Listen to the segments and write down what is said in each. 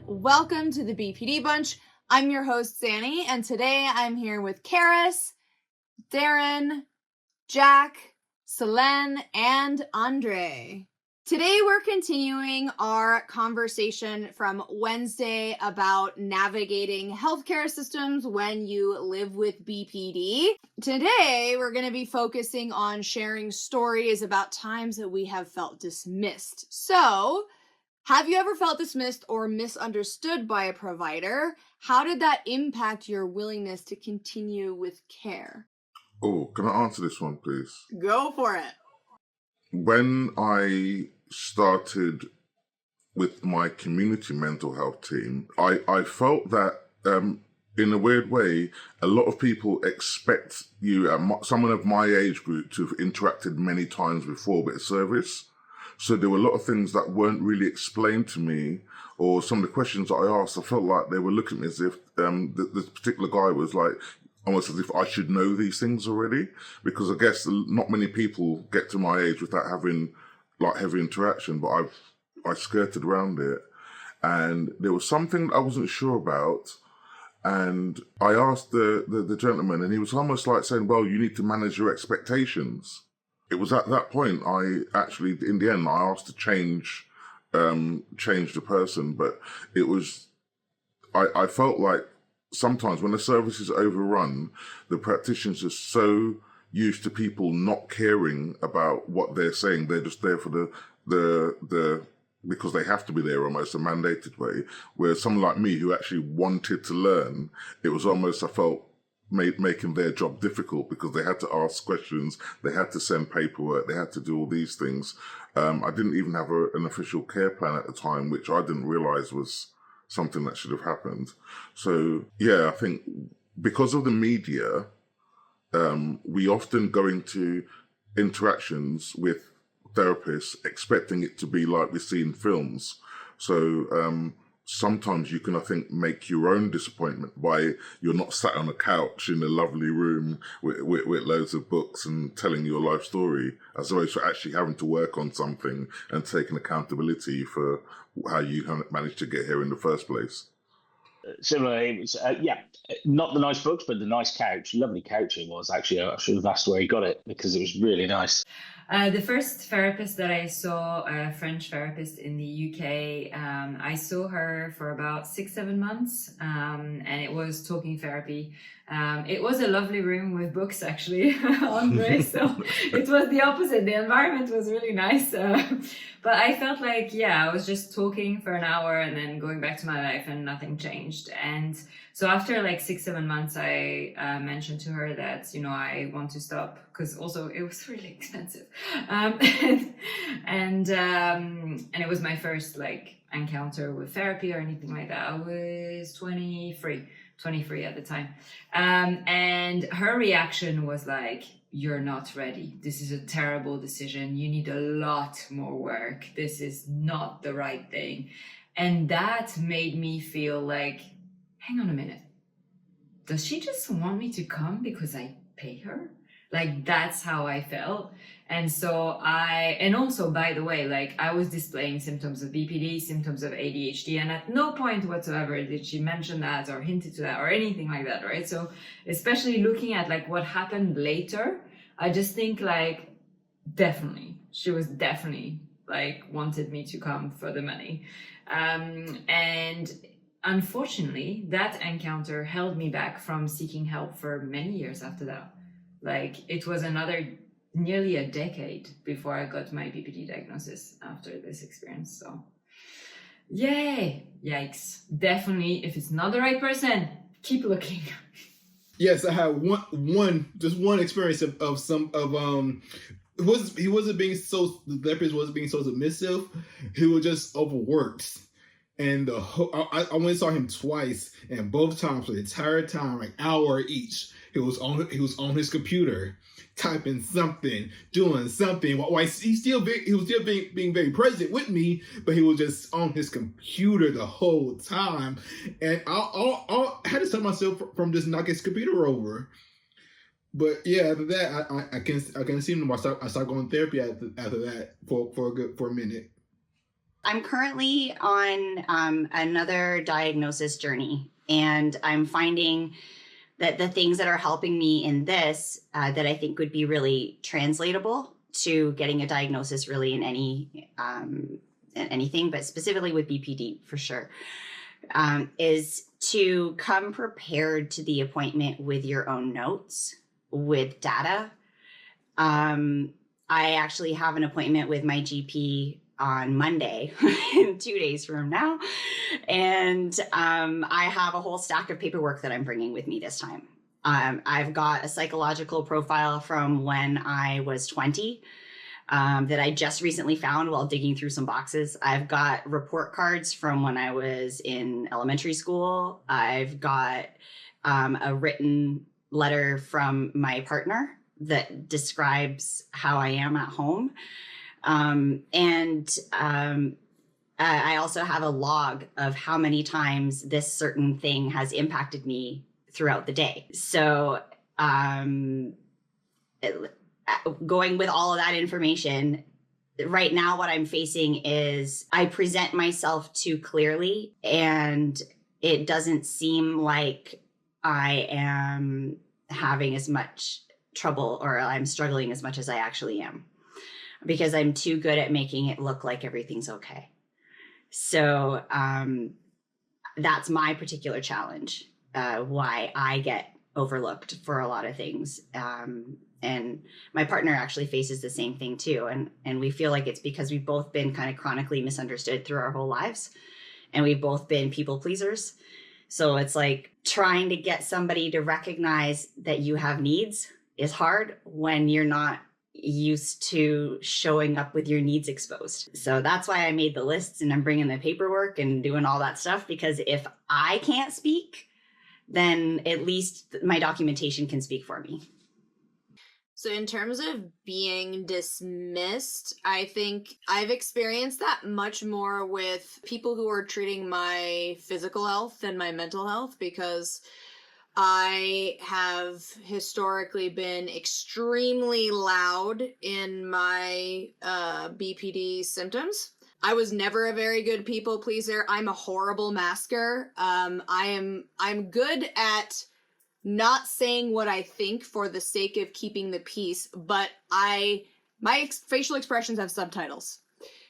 Welcome to the BPD Bunch. I'm your host, Xannie, and today I'm here with Carys, Darren, Jack, Solène, and André. Today we're continuing our conversation from Wednesday about navigating healthcare systems when you live with BPD. Today we're going to be focusing on sharing stories about times that we have felt dismissed. So, have you ever felt dismissed or misunderstood by a provider? How did that impact your willingness to continue with care? Oh, can I answer this one, please? Go for it. When I started with my community mental health team, I felt that in a weird way, a lot of people expect you, someone of my age group, to have interacted many times before with a service. So there were a lot of things that weren't really explained to me, or some of the questions that I asked, I felt like they were looking at me as if this particular guy was like, almost as if I should know these things already, because I guess not many people get to my age without having like heavy interaction, but I skirted around it. And there was something I wasn't sure about. And I asked the gentleman, and he was almost like saying, well, you need to manage your expectations. It was at that point I actually, in the end, I asked to change the person, but it was, I felt like sometimes when the service is overrun, the practitioners are so used to people not caring about what they're saying. They're just there for the because they have to be there almost a mandated way. Whereas someone like me who actually wanted to learn, it was almost, I felt, making their job difficult because they had to ask questions, they had to send paperwork, they had to do all these things. I didn't even have an official care plan at the time, which I didn't realize was something that should have happened. So yeah, I think because of the media, we often go into interactions with therapists expecting it to be like we see in films. So sometimes you can, I think, make your own disappointment by you're not sat on a couch in a lovely room with loads of books and telling your life story, as opposed to actually having to work on something and taking accountability for how you managed to get here in the first place. Similarly, it was, not the nice books, but the nice couch. Lovely couch it was, actually. I should have asked where he got it because it was really nice. The first therapist that I saw, a French therapist in the UK, I saw her for about 6-7 months, and it was talking therapy. It was a lovely room with books, actually, André, so it was the opposite. The environment was really nice, but I felt like, I was just talking for an hour and then going back to my life and nothing changed. And so after like 6-7 months, I mentioned to her that, I want to stop because also it was really expensive. And it was my first like encounter with therapy or anything like that. I was 23 at the time. And her reaction was like, you're not ready. This is a terrible decision. You need a lot more work. This is not the right thing. And that made me feel like, hang on a minute. Does she just want me to come because I pay her? Like, that's how I felt. And so and also, by the way, like I was displaying symptoms of BPD, symptoms of ADHD, and at no point whatsoever did she mention that or hinted to that or anything like that, right? So especially looking at like what happened later, I just think like, she was definitely like wanted me to come for the money. And unfortunately, that encounter held me back from seeking help for many years after that. Like it was nearly a decade before I got my BPD diagnosis after this experience. So, yay, yikes. Definitely, if it's not the right person, keep looking. Yes, I had one experience of the therapist wasn't being so submissive. He was just overworked. And I went and saw him twice, and both times for the entire time, like hour each, he was on his computer, typing something, doing something. While he was still being very present with me, but he was just on his computer the whole time. And I had to stop myself from just knocking his computer over. But yeah, after that, I can see him. I started going to therapy after that for a minute. I'm currently on another diagnosis journey, and I'm finding that the things that are helping me in this that I think would be really translatable to getting a diagnosis really in anything, but specifically with BPD for sure, is to come prepared to the appointment with your own notes, with data. I actually have an appointment with my GP on Monday, 2 days from now. And I have a whole stack of paperwork that I'm bringing with me this time. I've got a psychological profile from when I was 20 that I just recently found while digging through some boxes. I've got report cards from when I was in elementary school. I've got a written letter from my partner that describes how I am at home. I also have a log of how many times this certain thing has impacted me throughout the day. So going with all of that information, right now what I'm facing is I present myself too clearly, and it doesn't seem like I am having as much trouble, or I'm struggling as much as I actually am, because I'm too good at making it look like everything's okay. So that's my particular challenge, why I get overlooked for a lot of things. And my partner actually faces the same thing too. And we feel like it's because we've both been kind of chronically misunderstood through our whole lives. And we've both been people pleasers. So it's like trying to get somebody to recognize that you have needs is hard when you're not used to showing up with your needs exposed. So that's why I made the lists and I'm bringing the paperwork and doing all that stuff, because if I can't speak, then at least my documentation can speak for me. So in terms of being dismissed, I think I've experienced that much more with people who are treating my physical health than my mental health, because I have historically been extremely loud in my BPD symptoms. I was never a very good people pleaser. I'm a horrible masker. I'm good at not saying what I think for the sake of keeping the peace, but my facial expressions have subtitles.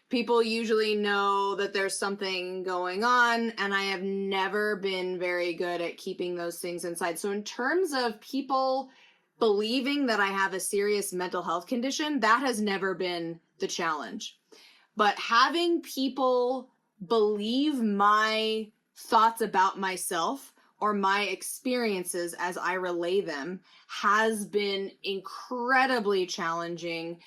People usually know that there's something going on, and I have never been very good at keeping those things inside. So in terms of people believing that I have a serious mental health condition, that has never been the challenge. But having people believe my thoughts about myself or my experiences as I relay them has been incredibly challenging,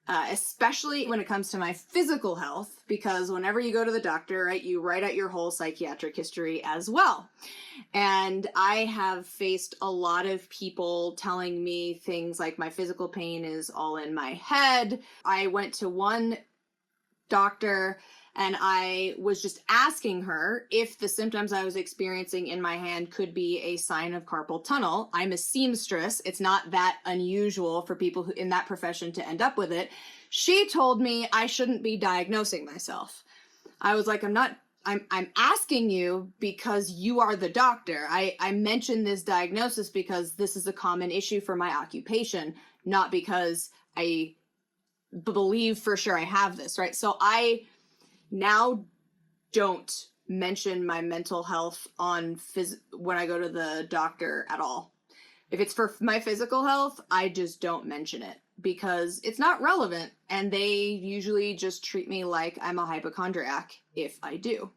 especially when it comes to my physical health, because whenever you go to the doctor, right, you write out your whole psychiatric history as well. And I have faced a lot of people telling me things like my physical pain is all in my head. I went to one doctor and I was just asking her if the symptoms I was experiencing in my hand could be a sign of carpal tunnel. I'm a seamstress. It's not that unusual for people who in that profession to end up with it. She told me I shouldn't be diagnosing myself. I was like, I'm asking you because you are the doctor. I mentioned this diagnosis because this is a common issue for my occupation, not because I believe for sure I have this, right? So I now don't mention my mental health when I go to the doctor at all. If it's for my physical health, I just don't mention it because it's not relevant, and they usually just treat me like I'm a hypochondriac if I do.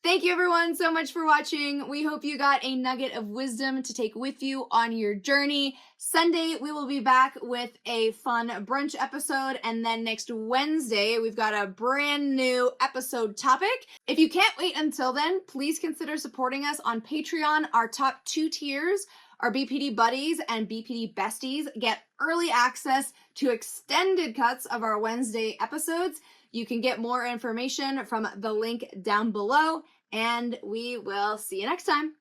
Thank you everyone so much for watching. We hope you got a nugget of wisdom to take with you on your journey. Sunday, we will be back with a fun brunch episode. And then next Wednesday, we've got a brand new episode topic. If you can't wait until then, please consider supporting us on Patreon. Our top 2 tiers, our BPD Buddies and BPD Besties, get early access to extended cuts of our Wednesday episodes. You can get more information from the link down below. And we will see you next time.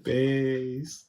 Peace.